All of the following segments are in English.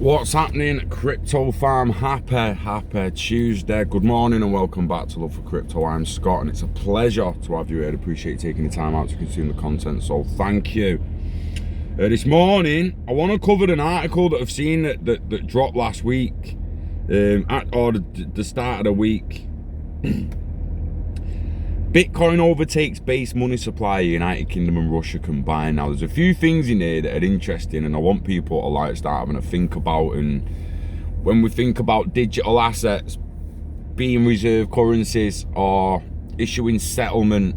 What's happening, Crypto Farm? Happy Tuesday. Good morning and welcome back to Love for Crypto. I'm Scott and it's a pleasure to have you here. I appreciate you taking the time out to consume the content, so thank you. This morning, I want to cover an article that I've seen that dropped last week, or the start of the week. Bitcoin overtakes base money supply in United Kingdom and Russia combined. Now, there's a few things in here that are interesting, and I want people to start having a think about. And when we think about digital assets being reserve currencies or issuing settlement,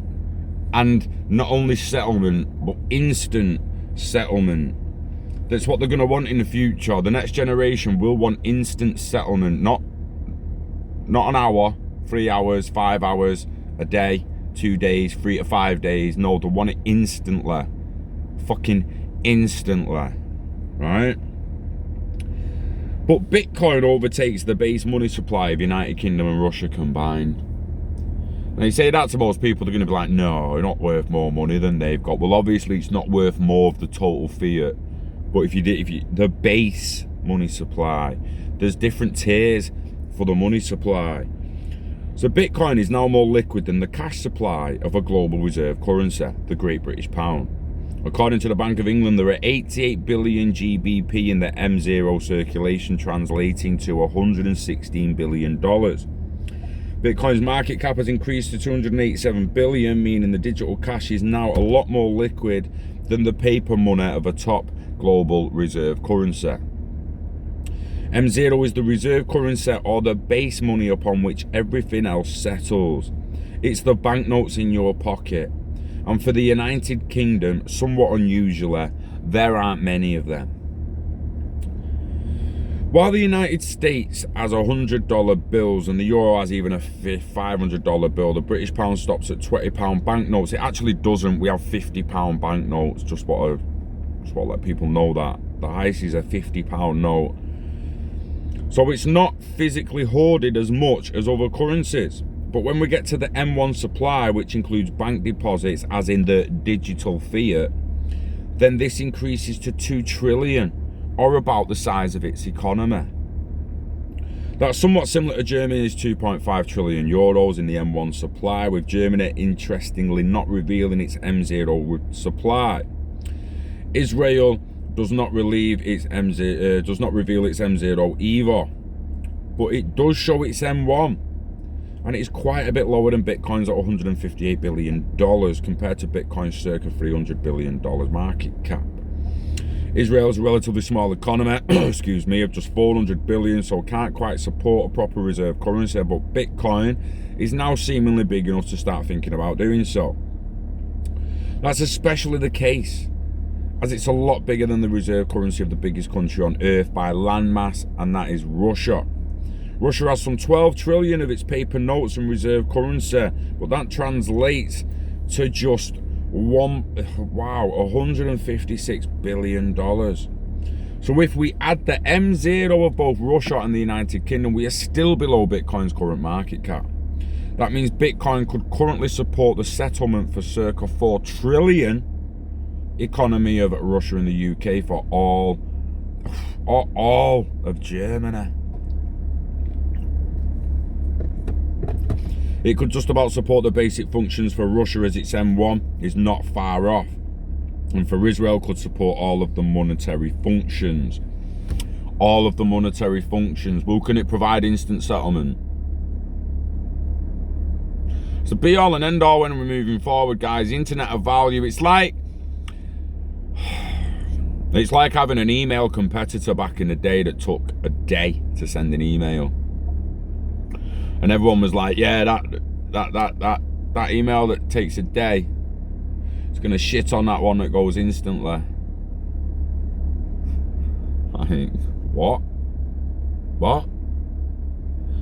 and not only settlement but instant settlement, that's what they're going to want in the future. The next generation will want instant settlement, not an hour, 3 hours, 5 hours, a day, 2 days, 3 to 5 days. No, they want it instantly. Fucking instantly. Right? But Bitcoin overtakes the base money supply of United Kingdom and Russia combined. Now you say that to most people, they're going to be like, no, you're not worth more money than they've got. Well, obviously it's not worth more of the total fiat. But if you the base money supply, there's different tiers for the money supply. So Bitcoin is now more liquid than the cash supply of a global reserve currency, the Great British Pound. According to the Bank of England, there are 88 billion GBP in the M0 circulation, translating to $116 billion. Bitcoin's market cap has increased to 287 billion, meaning the digital cash is now a lot more liquid than the paper money of a top global reserve currency. M0 is the reserve currency, or the base money upon which everything else settles. It's the banknotes in your pocket. And for the United Kingdom, somewhat unusually, there aren't many of them. While the United States has $100 bills and the Euro has even a $500 bill, the British pound stops at £20 banknotes. It actually doesn't. We have £50 banknotes. Just want to let people know that. The highest is a £50 note. So it's not physically hoarded as much as other currencies. But when we get to the M1 supply, which includes bank deposits, as in the digital fiat, then this increases to 2 trillion, or about the size of its economy. That's somewhat similar to Germany's 2.5 trillion euros in the M1 supply, with Germany interestingly not revealing its M0 supply. Israel does not reveal its M0 either, but it does show its M1, and it's quite a bit lower than Bitcoin's at $158 billion compared to Bitcoin's circa $300 billion market cap. Israel's a relatively small economy, excuse me, of just 400 billion, so can't quite support a proper reserve currency, but Bitcoin is now seemingly big enough to start thinking about doing so. That's especially the case as it's a lot bigger than the reserve currency of the biggest country on earth by landmass, and that is Russia. Russia has some 12 trillion of its paper notes and reserve currency, but that translates to just $156 billion. So if we add the M0 of both Russia and the United Kingdom, we are still below Bitcoin's current market cap. That means Bitcoin could currently support the settlement for circa 4 trillion economy of Russia and the UK for all of Germany. It could just about support the basic functions for Russia, as its M1 is not far off. And for Israel, could support all of the monetary functions. All of the monetary functions. Well, can it provide instant settlement? So be all and end all when we're moving forward, guys. Internet of value. It's like having an email competitor back in the day that took a day to send an email. And everyone was like, yeah, that email that takes a day, it's gonna shit on that one that goes instantly. I think, what?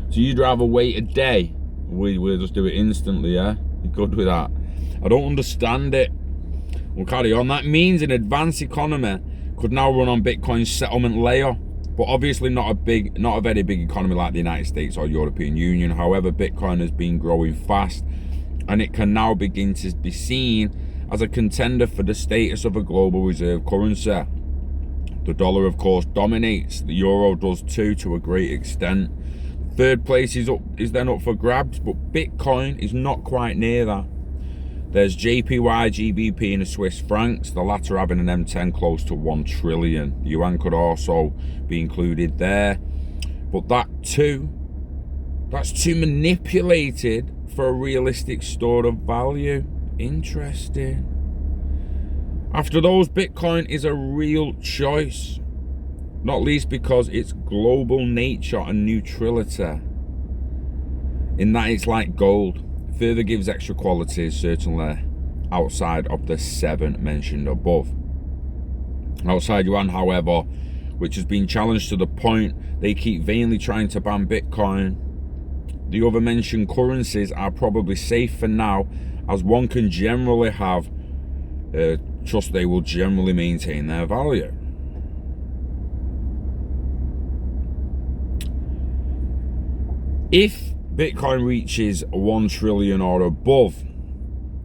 So you'd rather wait a day? We'll just do it instantly, yeah? You're good with that? I don't understand it. We'll carry on. That means an advanced economy could now run on Bitcoin's settlement layer, but obviously not a very big economy like the United States or European Union. However, Bitcoin has been growing fast, and it can now begin to be seen as a contender for the status of a global reserve currency. The dollar, of course, dominates. The euro does too, to a great extent. Third place is then up for grabs, but Bitcoin is not quite near that. There's JPY, GBP and the Swiss francs, the latter having an M10 close to 1 trillion. Yuan could also be included there. But that's too manipulated for a realistic store of value. Interesting. After those, Bitcoin is a real choice. Not least because its global nature and neutrality. In that it's like gold. Further gives extra qualities, certainly outside of the 7 mentioned above. Outside Yuan, however, which has been challenged to the point they keep vainly trying to ban Bitcoin, the other mentioned currencies are probably safe for now, as one can generally have trust they will generally maintain their value. If Bitcoin reaches 1 trillion or above,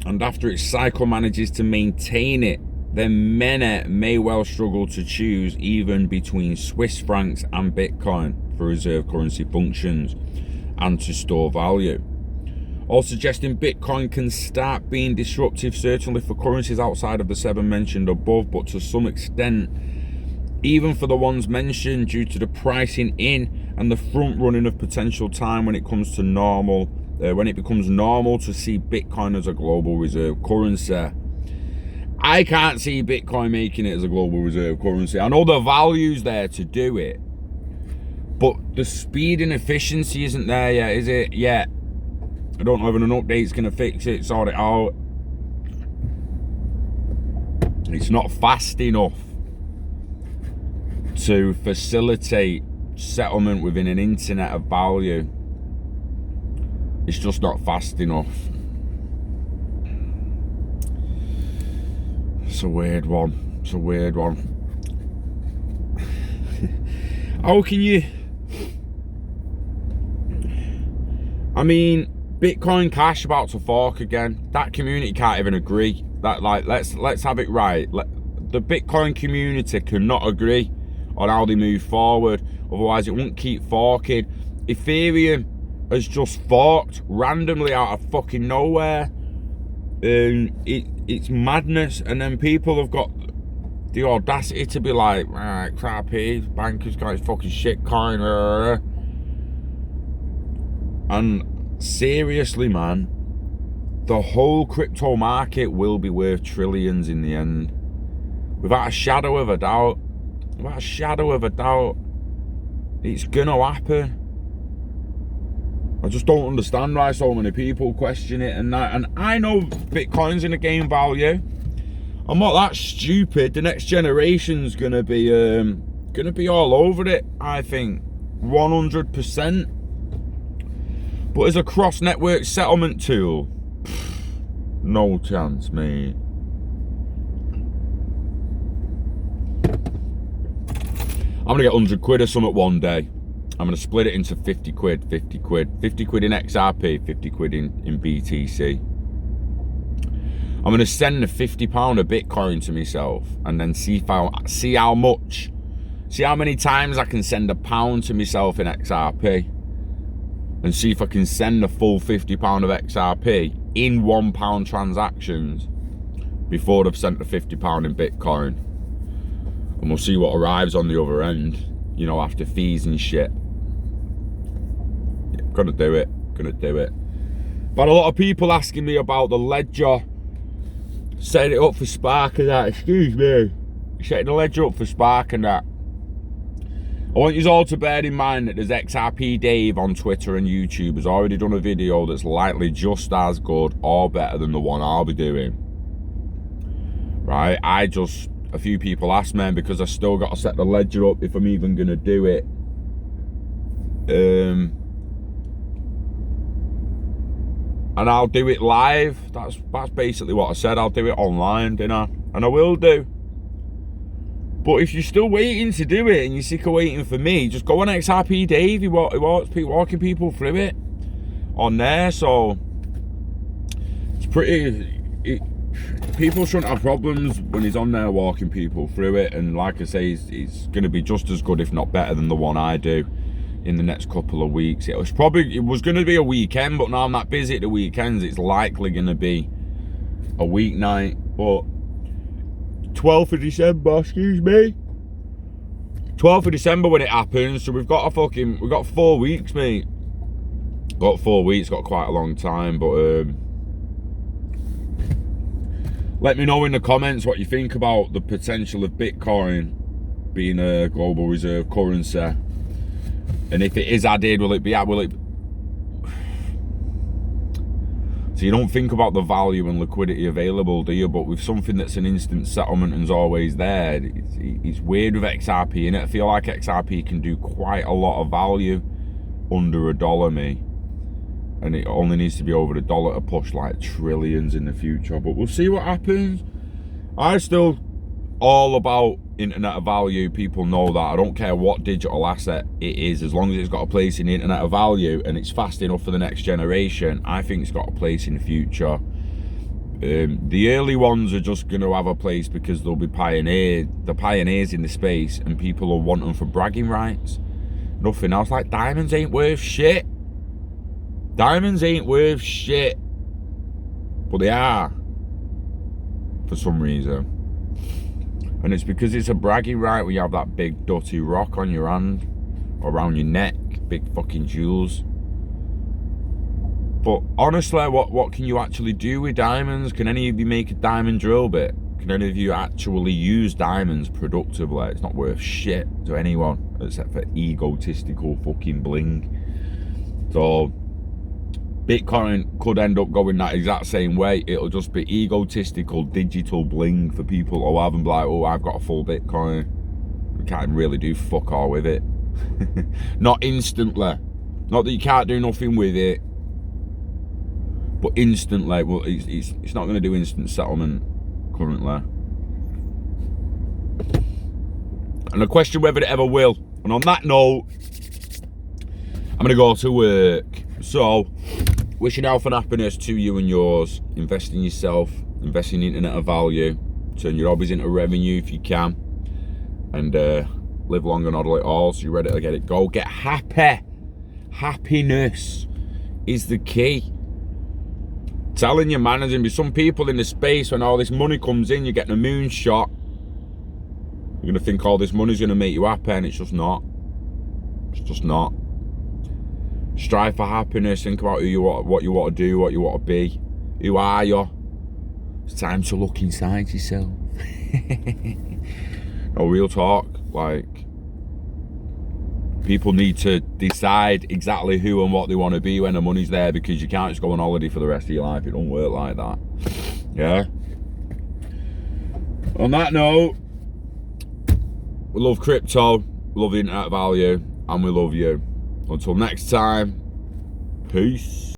and after its cycle manages to maintain it, then many may well struggle to choose even between Swiss francs and Bitcoin for reserve currency functions and to store value. All suggesting Bitcoin can start being disruptive, certainly for currencies outside of the 7 mentioned above, but to some extent, even for the ones mentioned, due to the pricing in and the front running of potential time when it comes to when it becomes normal to see Bitcoin as a global reserve currency. I can't see Bitcoin making it as a global reserve currency. I know the value's there to do it, but the speed and efficiency isn't there yet, is it? Yet. I don't know if an update's going to fix it, sort it out. It's not fast enough to facilitate settlement within an internet of value. It's just not fast enough. It's a weird one. It's a weird one. How can you... I mean, Bitcoin Cash about to fork again. That community can't even agree. That, like, let's have it right. The Bitcoin community cannot agree on how they move forward. Otherwise, it won't keep forking. Ethereum has just forked randomly out of fucking nowhere. It's madness. And then people have got the audacity to be like, right, crappy, banker's got his fucking shit coin. And seriously, man, the whole crypto market will be worth trillions in the end. Without a shadow of a doubt. Without a shadow of a doubt. It's gonna happen. I just don't understand why so many people question it and that. And I know Bitcoin's in a game value. I'm not that stupid. The next generation's gonna be all over it, I think. 100%. But as a cross-network settlement tool, no chance, mate. I'm gonna get 100 quid or something one day. I'm gonna split it into 50 quid, 50 quid, 50 quid in XRP, 50 quid in BTC. I'm gonna send a £50 of Bitcoin to myself and then see how many times I can send £1 to myself in XRP. And see if I can send a full £50 of XRP in £1 transactions before I've sent the £50 in Bitcoin. And we'll see what arrives on the other end, you know, after fees and shit. Yeah, gonna do it. But a lot of people asking me about the ledger, setting it up for Spark and that. Excuse me. Setting the ledger up for Spark and that. I want you all to bear in mind that there's XRP Dave on Twitter and YouTube has already done a video that's likely just as good or better than the one I'll be doing. Right? A few people asked me because I still got to set the ledger up if I'm even going to do it. And I'll do it live. That's basically what I said. I'll do it online, didn't I? And I will do. But if you're still waiting to do it and you're sick of waiting for me, just go on XRP Dave. He walking people through it on there. So it's pretty people shouldn't have problems when he's on there walking people through it. And like I say, it's going to be just as good, if not better, than the one I do in the next couple of weeks. It was going to be a weekend, but now I'm that busy at the weekends, it's likely going to be a weeknight. But 12th of December, excuse me, 12th of December when it happens, so we've got 4 weeks, mate. Got 4 weeks, got quite a long time. But let me know in the comments what you think about the potential of Bitcoin being a global reserve currency, and if it is added, will it? So you don't think about the value and liquidity available, do you? But with something that's an instant settlement and is always there, it's weird with XRP, innit? I feel like XRP can do quite a lot of value under $1, me. And it only needs to be over $1 to push like trillions in the future. But we'll see what happens. I still all about internet of value. People know that. I don't care what digital asset it is, as long as it's got a place in the internet of value and it's fast enough for the next generation. I think it's got a place in the future. The early ones are just going to have a place because they'll be the pioneers in the space, and people will want them for bragging rights. Nothing else. Like diamonds ain't worth shit. Diamonds ain't worth shit, but they are for some reason. And it's because it's a bragging right when you have that big dirty rock on your hand or around your neck, big fucking jewels. But honestly, what can you actually do with diamonds? Can any of you make a diamond drill bit? Can any of you actually use diamonds productively? It's not worth shit to anyone except for egotistical fucking bling. So Bitcoin could end up going that exact same way. It'll just be egotistical digital bling for people who have, and be like, oh, I've got a full Bitcoin. We can't really do fuck all with it. Not instantly. Not that you can't do nothing with it, but instantly. Well, it's not going to do instant settlement currently. And I question whether it ever will. And on that note, I'm going to go to work. So, wishing health and happiness to you and yours. Invest in yourself. Invest in the internet of value. Turn your hobbies into revenue if you can. And live long and hodl it all so you're ready to get it go. Get happy. Happiness is the key. Telling you, man, there's going to be some people in the space when all this money comes in, you're getting a moonshot. You're going to think all this money's going to make you happy, and it's just not. It's just not. Strive for happiness. Think about what you want to do, what you want to be. Who are you? It's time to look inside yourself. No, real talk. Like, people need to decide exactly who and what they want to be when the money's there, because you can't just go on holiday for the rest of your life. It don't work like that. Yeah. On that note, we love crypto, we love the internet value, and we love you. Until next time, peace.